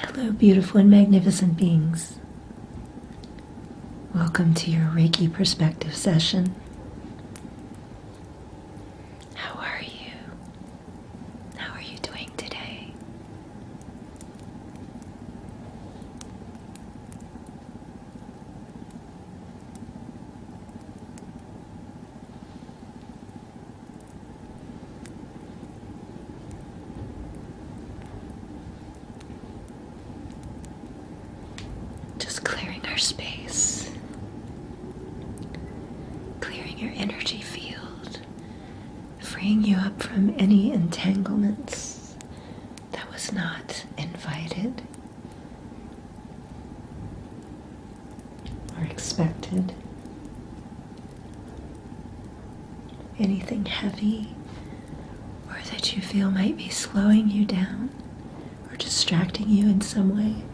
Hello, beautiful and magnificent beings. Welcome to your Reiki perspective session. How are you? How are you doing today? Just clearing our space, clearing your energy field, freeing you up from any entanglements that was not invited or expected. Anything heavy or that you feel might be slowing you down or distracting you in some way.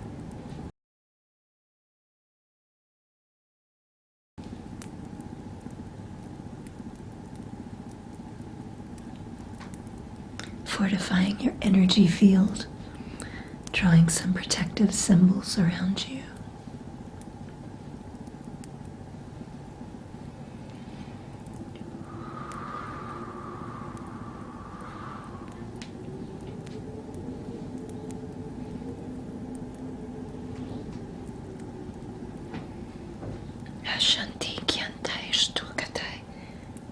Fortifying your energy field, drawing some protective symbols around you. Ashanti Kyantai Shtukatai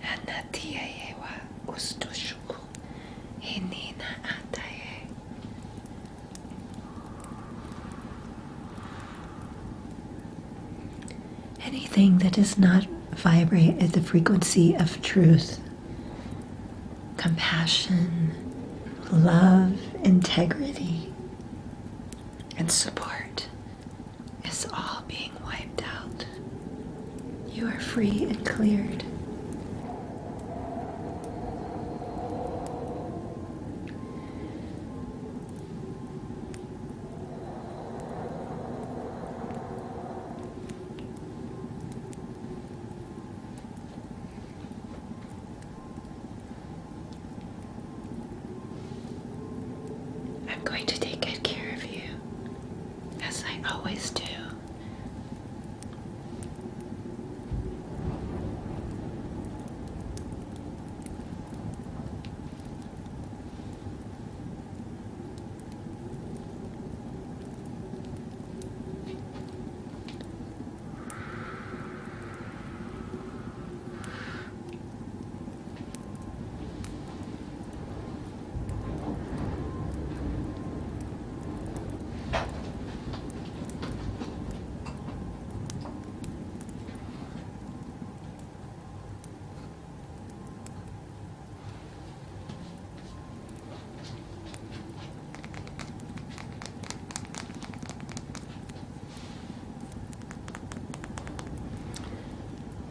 Anatiayewa Ustushuku Inina Ataye. Anything that does not vibrate at the frequency of truth, compassion, love, integrity, and support is all being wiped out. You are free and cleared. I'm going to take good care of you, as I always do.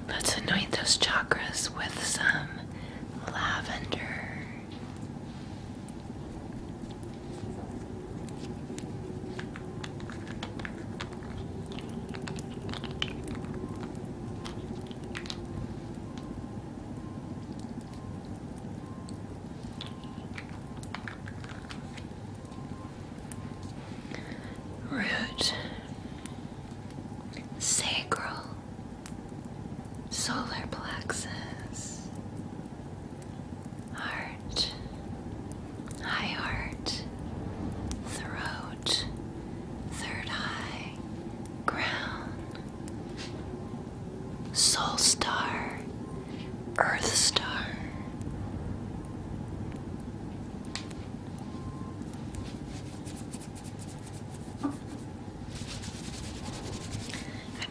Let's anoint those chakras with some lavender. Root, sacral, solar plexus, heart, high heart, throat, third eye, crown, soul star, earth star. I'm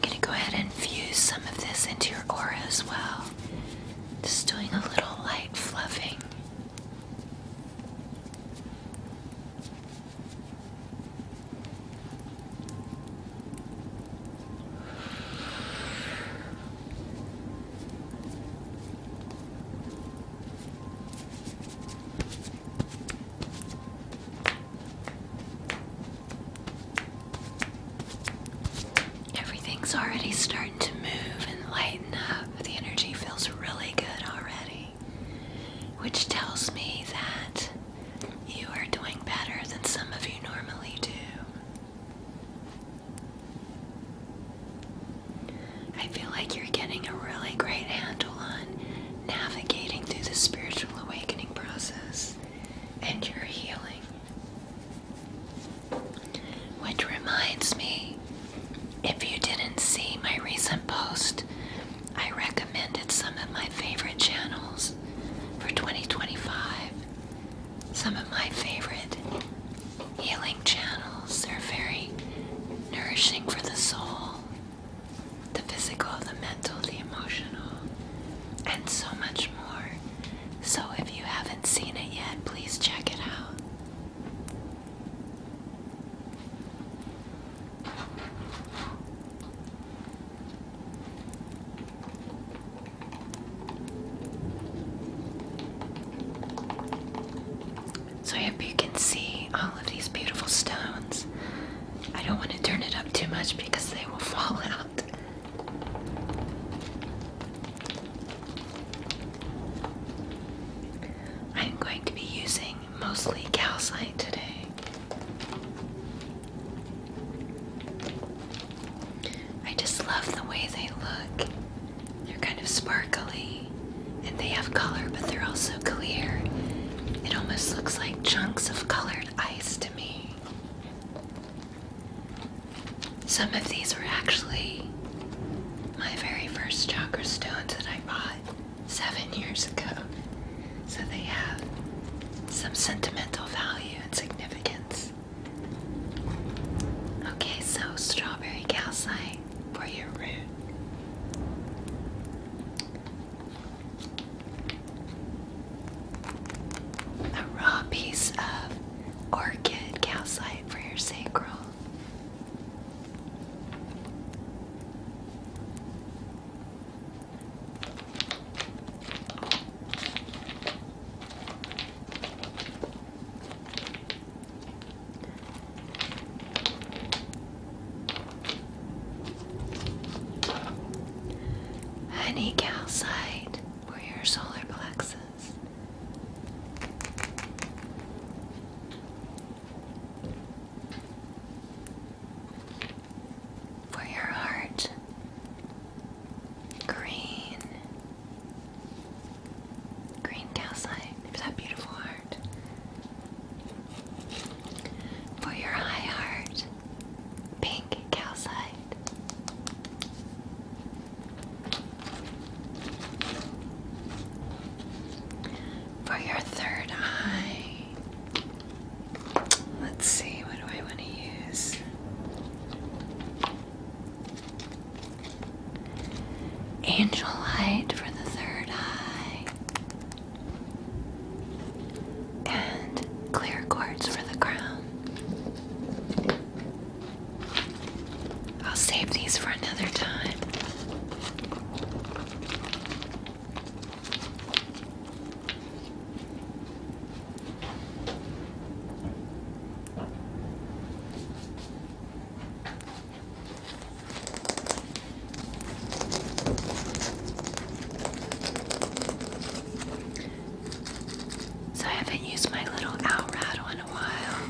going to go ahead and infuse some of this into your aura as well. Just doing a little light fluffing. Everything's already starting to move and lighten up. The energy feels really good already, which tells me that you are doing better than some of you normally do. much because they will fall out. I'm going to be using mostly calcite today. I just love the way they look. They're kind of sparkly and they have color, but they're also clear. It almost looks like chunks of colored ice to me. Some of these were actually my very first chakra stones that I bought 7 years ago. So they have some sentimental value and significance. Okay, so strawberry calcite for your root. A raw piece of orchid calcite for your sacral. Honey calcite for your solar plexus. For your heart, green calcite. There's that beautiful heart. For your high heart, pink calcite. For your third eye, let's see, what do I want to use? Angel light for the third eye, and clear quartz for the crown. I'll save these for another time. So I haven't used my little owl rattle in a while.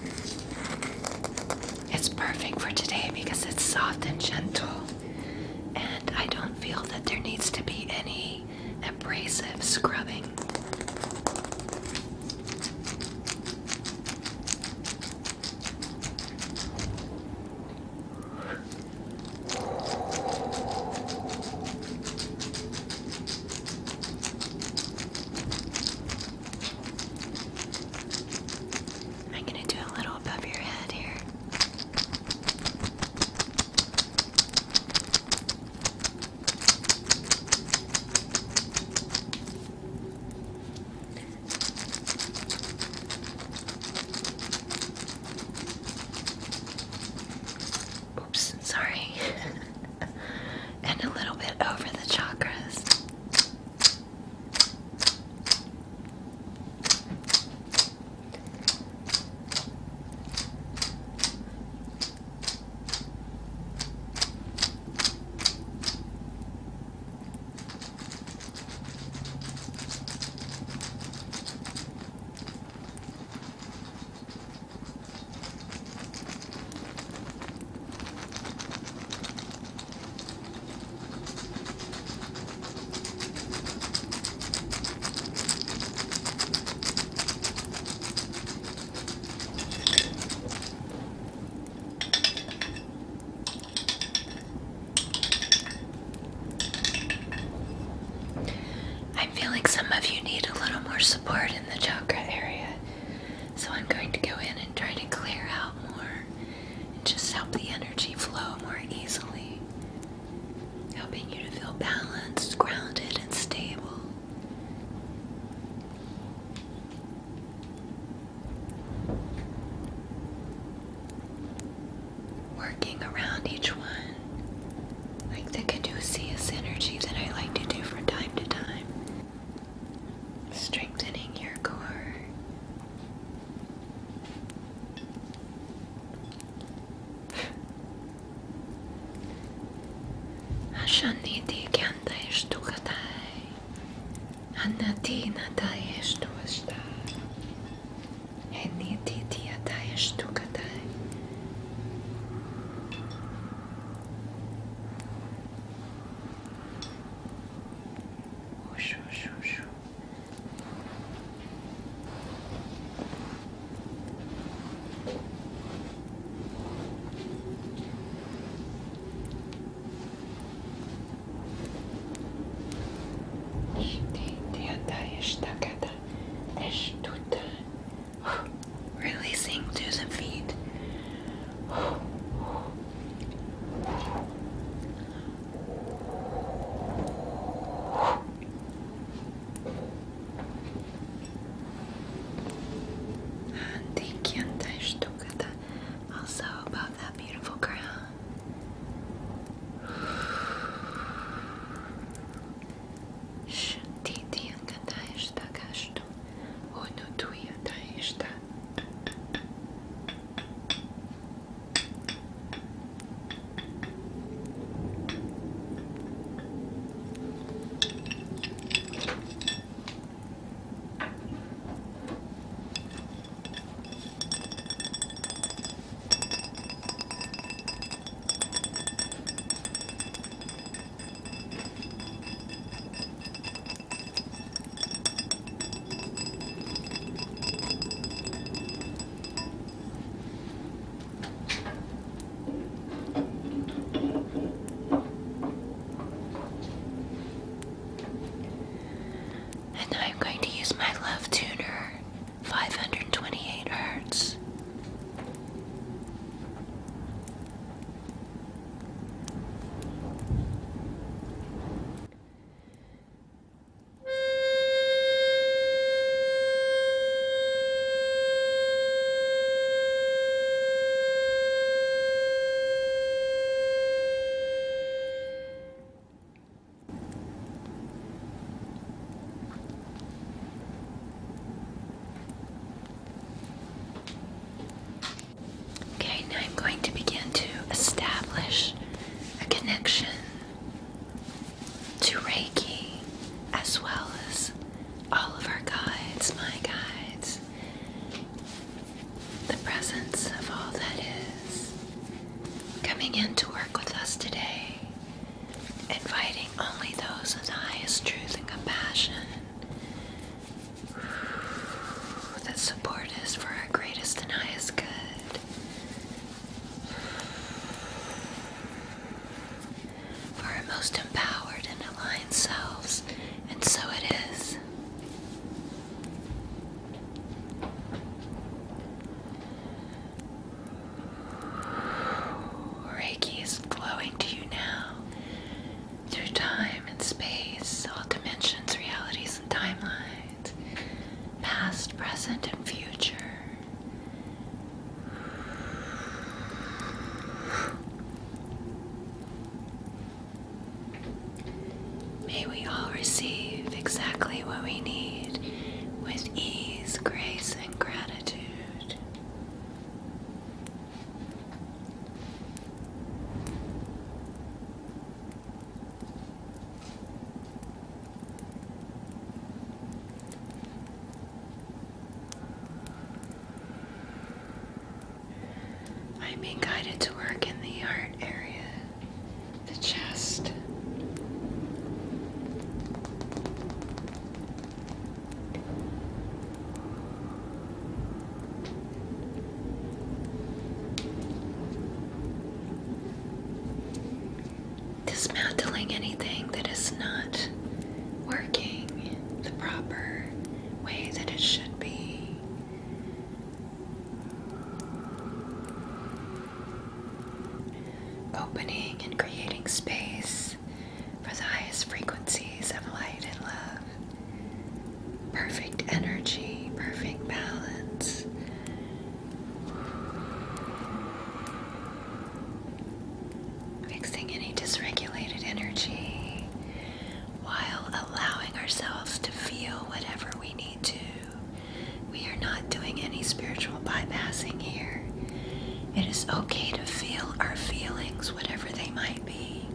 It's perfect for today because it's soft and gentle, and I don't feel that there needs to be any abrasive scrubbing. I'm going to do a little above your head here. Oops, sorry. And a little bit over the chakras. I'm feeling some of you need a little more support in the chakra area, so I'm going to go in and try to clear out more and just help the energy flow more easily, helping you to feel balanced, grounded, and stable. Working around each one, like the caduceus energy that I like to do from time to time. Strengthening your core. Shaniti Kanta Ishtukatai. Anati Natai Ishtuashta. Eniti Tiatai Ishtukatai. Shoo. Releasing through the feet. Also above that beautiful crown. And I'm going to use my love tuner, 528 hertz. Okay, now I'm going to begin to establish a connection to Reiki, as well as all of our guides, my guides, the presence of all that is coming in to work with us today, inviting only those of the highest truth and compassion that support us for our greatest and highest good. For our most empowered and aligned selves, and so it is. Reiki is flowing to you now through time and space, all dimensions, realities, and timelines, past, present, and future. May we all receive exactly what we need with ease, grace, and gratitude. I'm being guided to work in the heart area, the chest. Dismantling anything that is not working the proper way that it should be. Opening and creating space for the highest frequencies of light and love. Perfect energy, perfect balance. Fixing any dysregulated energy while allowing ourselves to feel whatever we need to. We are not doing any spiritual bypassing here. It is okay to feel our feelings, whatever they might be.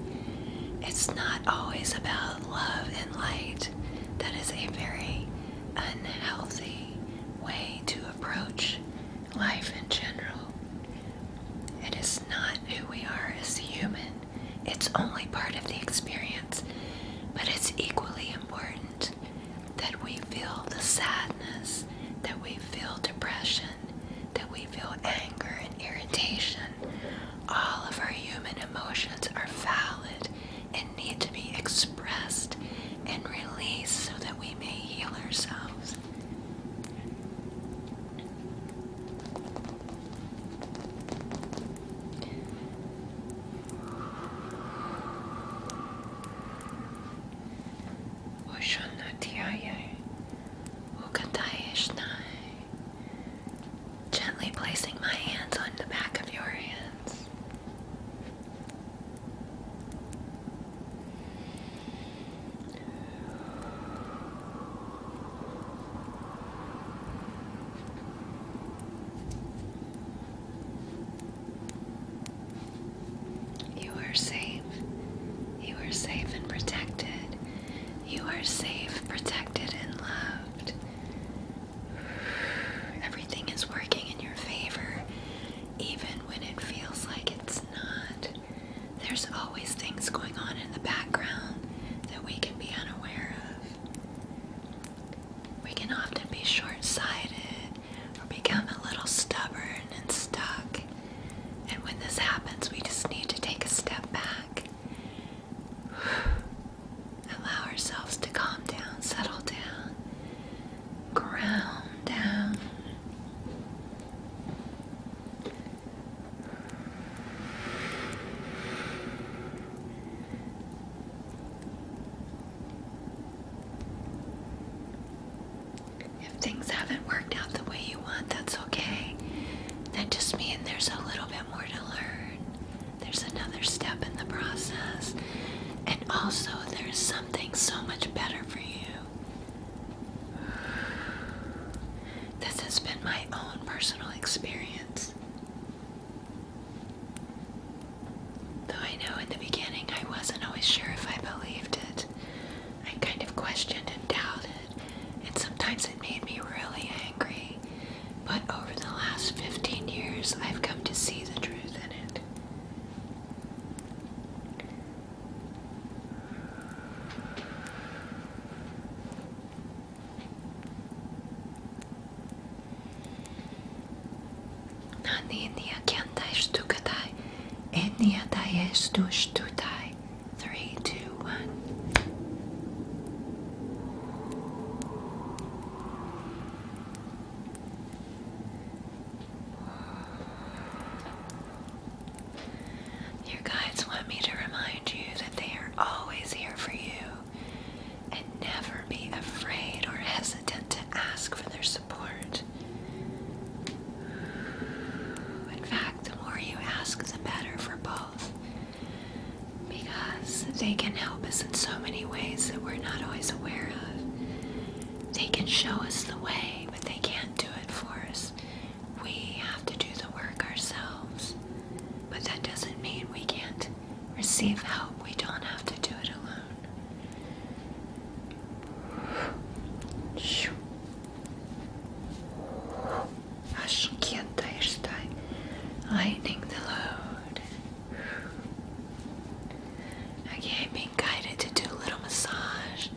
It's it's not always about love and light. That is a very unhealthy way to approach life in general. It is not who we are as human. It's only part of the experience, but it's equally important that we feel the sadness, that we feel depression, that we feel anger and irritation. All of our human emotions are valid and need to be expressed and released so that we may heal ourselves. Gently placing my hands on the back of your hands. You are safe. You are safe and protected. You are safe, protected, and loved. Everything is working in your favor, even when it feels like it's not. There's always things going on in the background that we can be unaware of. We can often be short-sighted or become a little stubborn and stuck. And when this happens, we just need to take a step back. Allow ourselves to calm down, settle down, ground down. If things haven't worked out the way you want, that's okay. That just means there's a little bit more to learn. There's another step in the process. And also, there's something so much better for you. This has been my own personal experience. Though I know in the beginning I wasn't always sure if I believed it. I kind of questioned and doubted, and sometimes it made me really angry. But over the last 15 years, I've come to see the truth in it. Three, two, one. Your guides want me to remind you that they are always here for you, and never be afraid or hesitant to ask for their support. In fact, the more you ask, the better for both, because they can help us in so many ways that we're not always aware of. They can show us the way, but they can't do it for us. We have to do the work ourselves. But that doesn't mean we can't receive help. We don't have to do it alone. Lightening the load. Again, being guided to do a little massage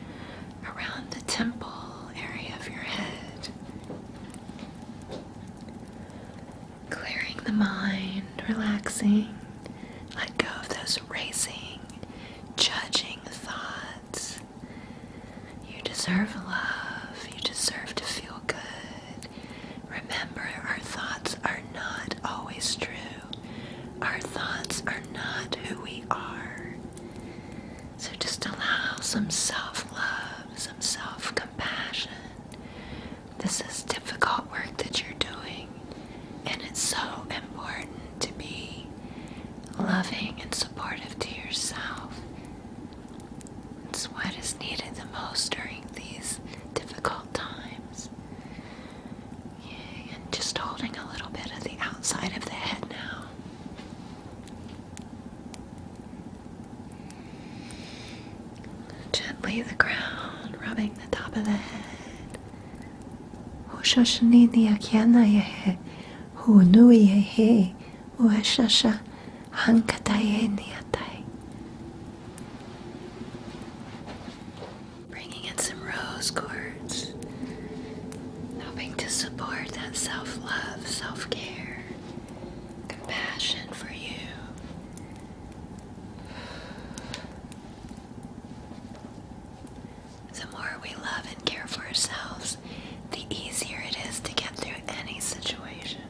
around the temple area of your head. Clearing the mind, relaxing. Let go of those racing, judging thoughts. You deserve love. You deserve to feel good. Remember, our thoughts are not always true. Our thoughts are not who we are. So just allow some self-love, some self-compassion. This is difficult work that you're doing, and it's so important to be loving and supportive to yourself. It's what is needed the most during these gently the ground, rubbing the top of the head. Hoshoshnini akiana yehe, hunui yehe, uashasha, hankataye niatai. Bringing in some rose quartz, helping to support that self-love, self-care, compassion for you. The more we love and care for ourselves, the easier it is to get through any situation.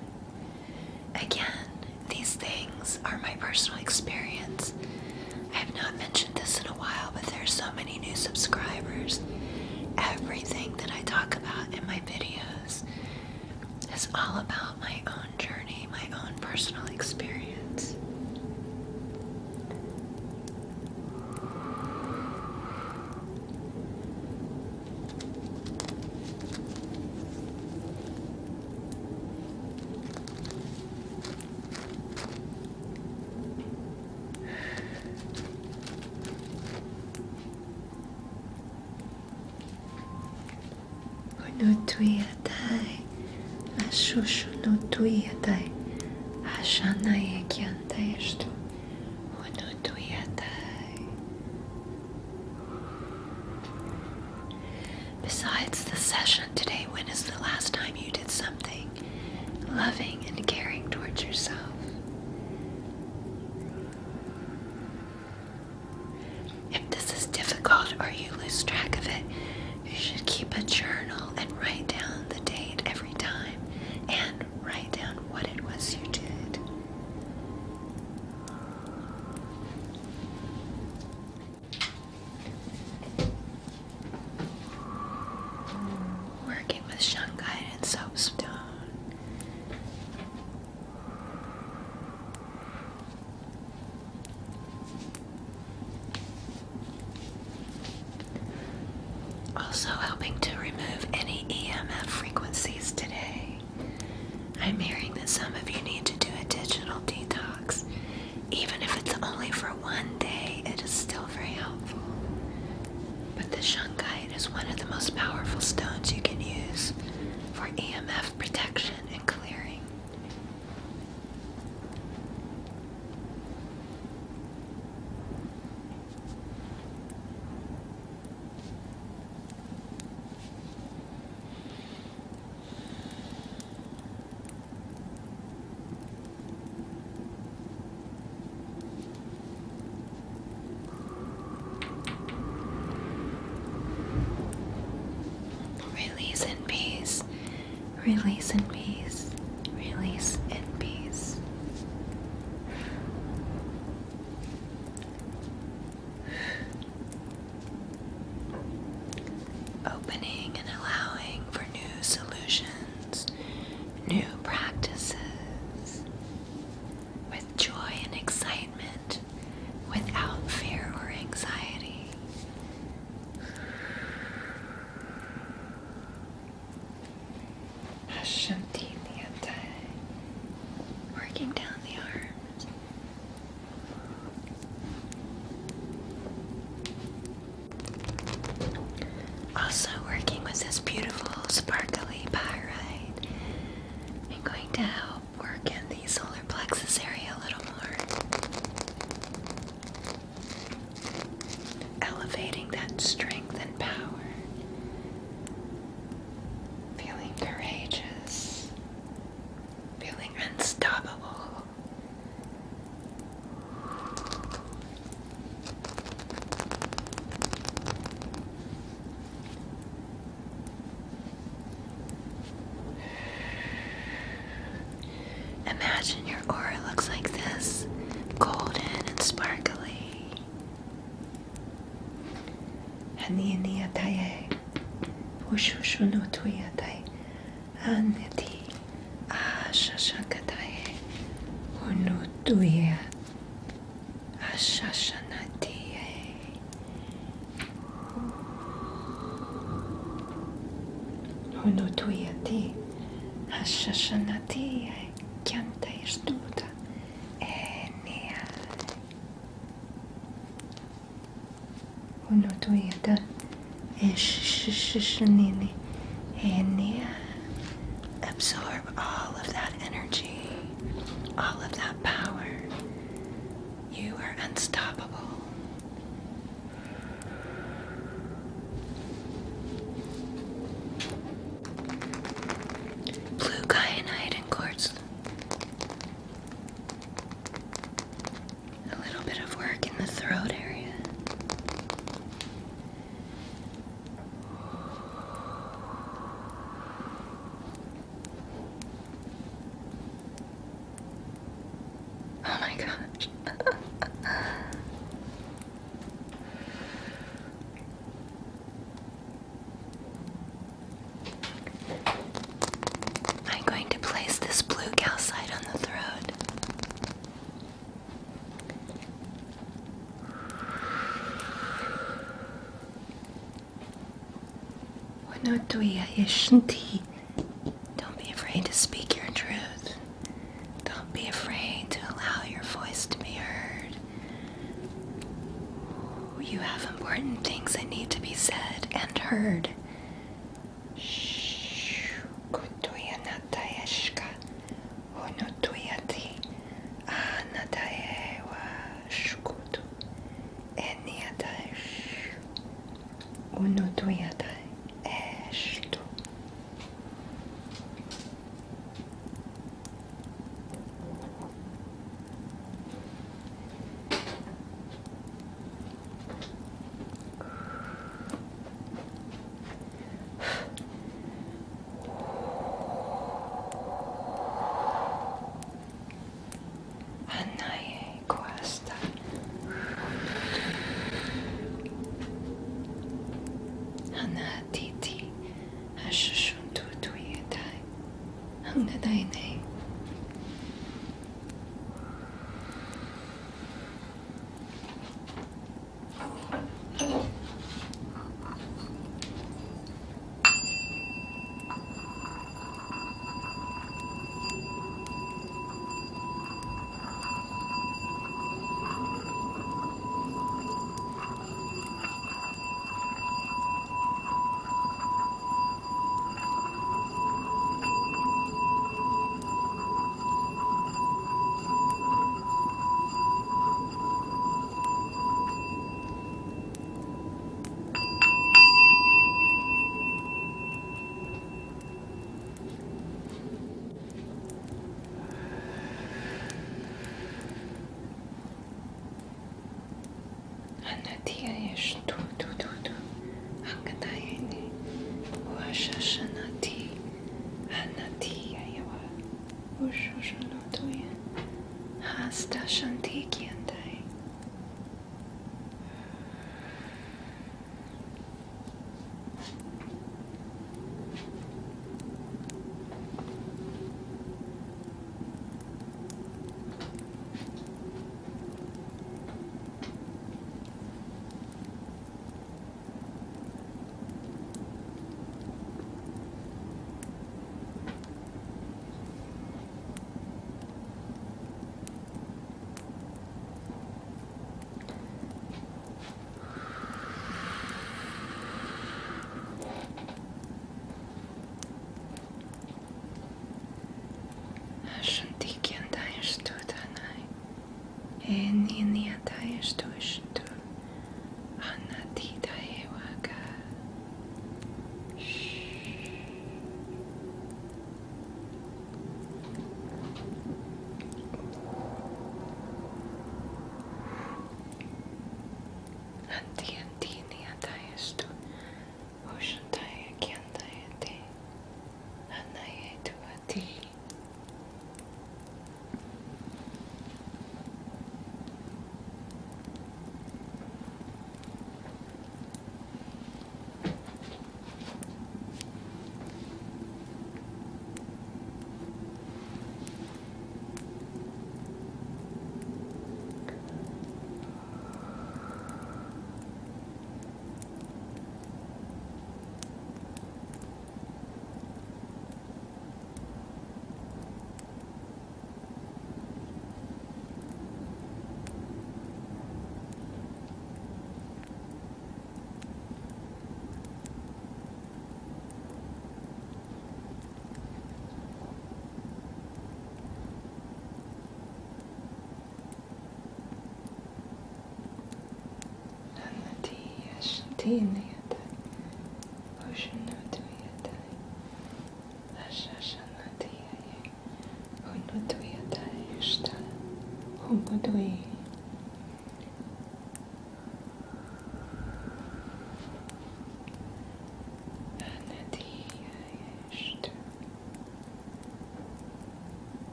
Again, these things are my personal experience. I have not mentioned this in a while, but there are so many new subscribers. Everything that I talk about in my videos is all about my own journey, my own personal experience. Nutuiatai, Ashushunutuiatai, Ashanaye Kiantaistu, Unutuiatai. Besides the session today, when is the last time you did something loving and caring towards yourself? If this is difficult or you lose track of it, you should keep a journal and write down the date every time and write down what it was you did. Working with Shanghai and soapstone. Also helping to remove any EMF frequencies today. I'm hearing that some of you need to do a digital detox. Even if it's only for one day, it is still very helpful. But the shungite is one of the most powerful stones you can use for EMF protection and clearing. Release in peace, release in peace, release in peace. Opening and allowing for new solutions, new practices, with joy and excitement, without fear or anxiety. Working down the arms. Also working with this beautiful sparkly pyrite. I'm going to help work in the solar plexus area a little more. Elevating that strength and power. Feeling courageous. Feeling unstoppable. Imagine your aura looks like this, golden and sparkly. Haniniataye, Ushushunutuyatai, Aneti, Ashashakataye, Unutuya, Ashashanatiye, Unutuyati, Ashashanatiye. Chiantei stuta enia Unotoyata Ishshinini Enia. Absorb all of that energy, all of that power. You are unstoppable. Blue kyanite and quartz. A little bit of work in the throat area. Oh my gosh. I'm going to place this blue calcite on the throat. Wanotuya Ishanti. Don't be afraid to speak your truth. Don't be afraid to allow your voice to be heard. You have important things that need to be said and heard.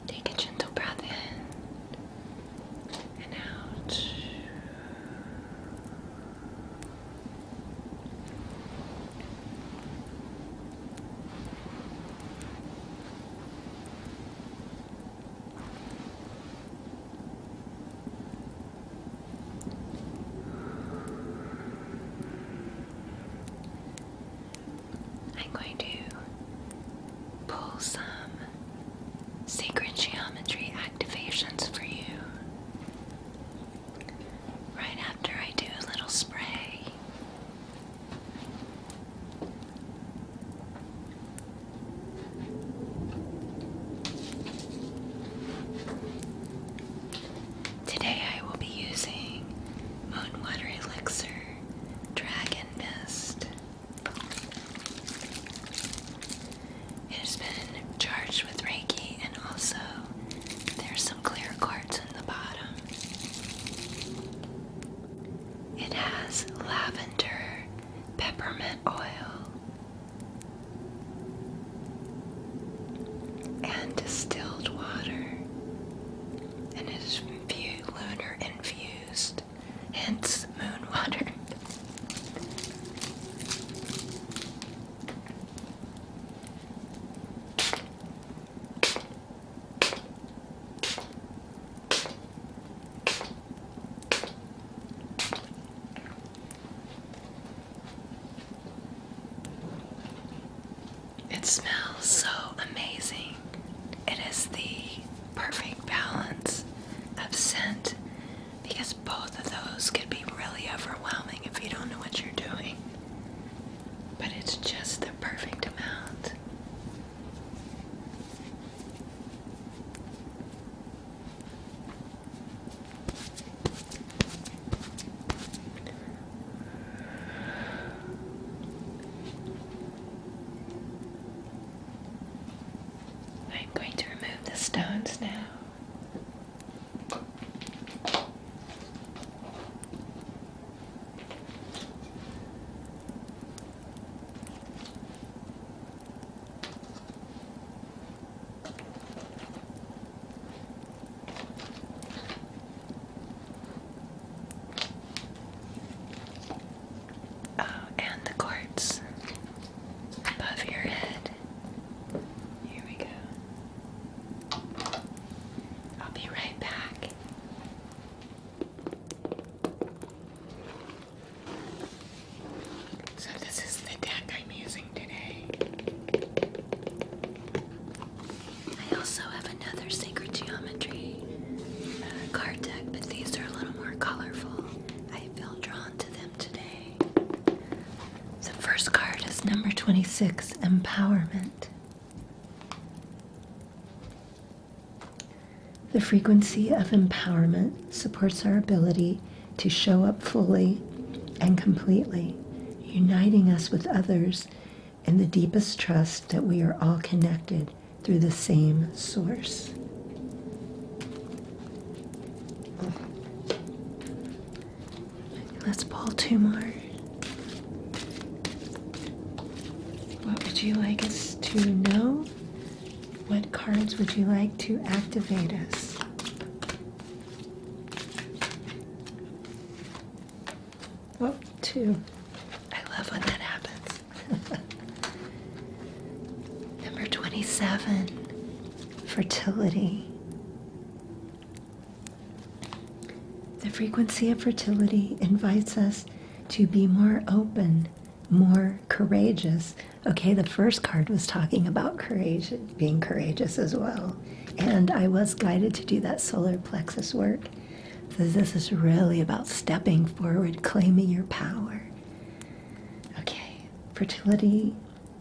Take a gentle breath in and out. I'm going to pull some sacred geometry activations for you right after I do a little spray. Today I will be using Moon Water Elixir Dragon Mist. It has been charged with Reiki, and also there's some clear quartz in the bottom. It has lavender, peppermint oil, and distilled water, and it is lunar infused, hence moon water. It smells so amazing. It is the perfect balance of scent, because both of those could be really overwhelming if you don't know what you're doing. But it's just the perfect amount. I'm going to remove the stones now. Oh, and the quartz above your head. Here we go. I'll be right back. So this is the deck I'm using today. I also have another sacred geometry card deck, but these are a little more colorful. I feel drawn to them today. The first card is number 26, Empowerment. The frequency of empowerment supports our ability to show up fully and completely, uniting us with others in the deepest trust that we are all connected through the same source. Let's pull two more. What would you like us to know? What cards would you like to activate us? Oh, two. I love when that happens. Number 27, Fertility. The frequency of fertility invites us to be more open, more courageous. Okay, the first card was talking about courage, being courageous as well. And I was guided to do that solar plexus work. So this is really about stepping forward, claiming your power. Okay, fertility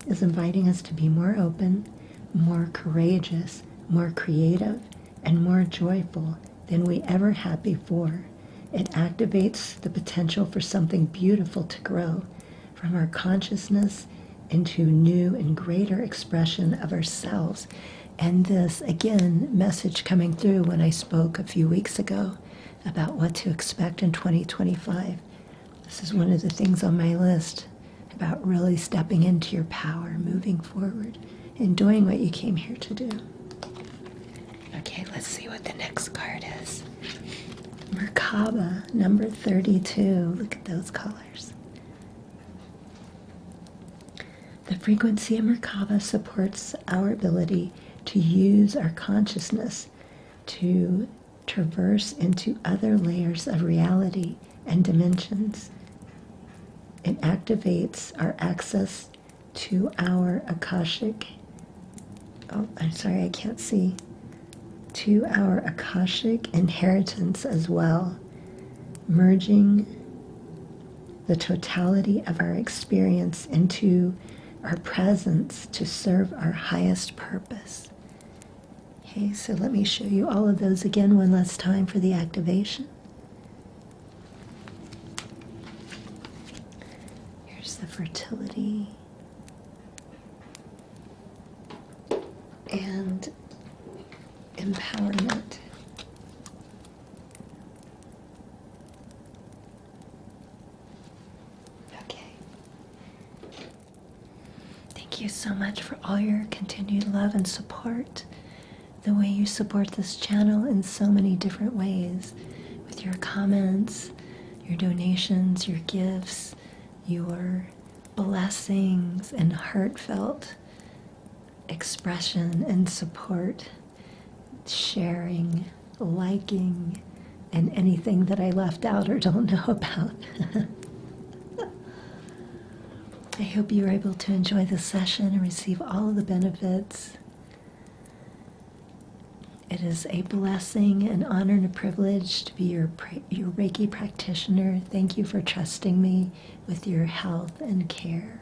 is inviting us to be more open, more courageous, more creative, and more joyful than we ever had before. It activates the potential for something beautiful to grow from our consciousness into new and greater expression of ourselves. And this, again, message coming through when I spoke a few weeks ago about what to expect in 2025. This is one of the things on my list about really stepping into your power, moving forward, and doing what you came here to do. Okay, let's see what the next card is. Merkaba, number 32. Look at those colors. The frequency of Merkaba supports our ability to use our consciousness to traverse into other layers of reality and dimensions. It activates our access to our Akashic, to our Akashic inheritance as well, merging the totality of our experience into our presence to serve our highest purpose. Okay, so let me show you all of those again one last time for the activation. Here's the fertility and empowerment. Okay. Thank you so much for all your continued love and support. The way you support this channel in so many different ways, with your comments, your donations, your gifts, your blessings, and heartfelt expression and support, sharing, liking, and anything that I left out or don't know about. I hope you were able to enjoy this session and receive all of the benefits. It is a blessing, an honor, and a privilege to be your Reiki practitioner. Thank you for trusting me with your health and care.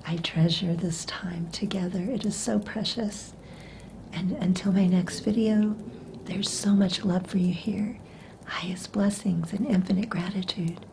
I treasure this time together. It is so precious. And until my next video, there's so much love for you here. Highest blessings and infinite gratitude.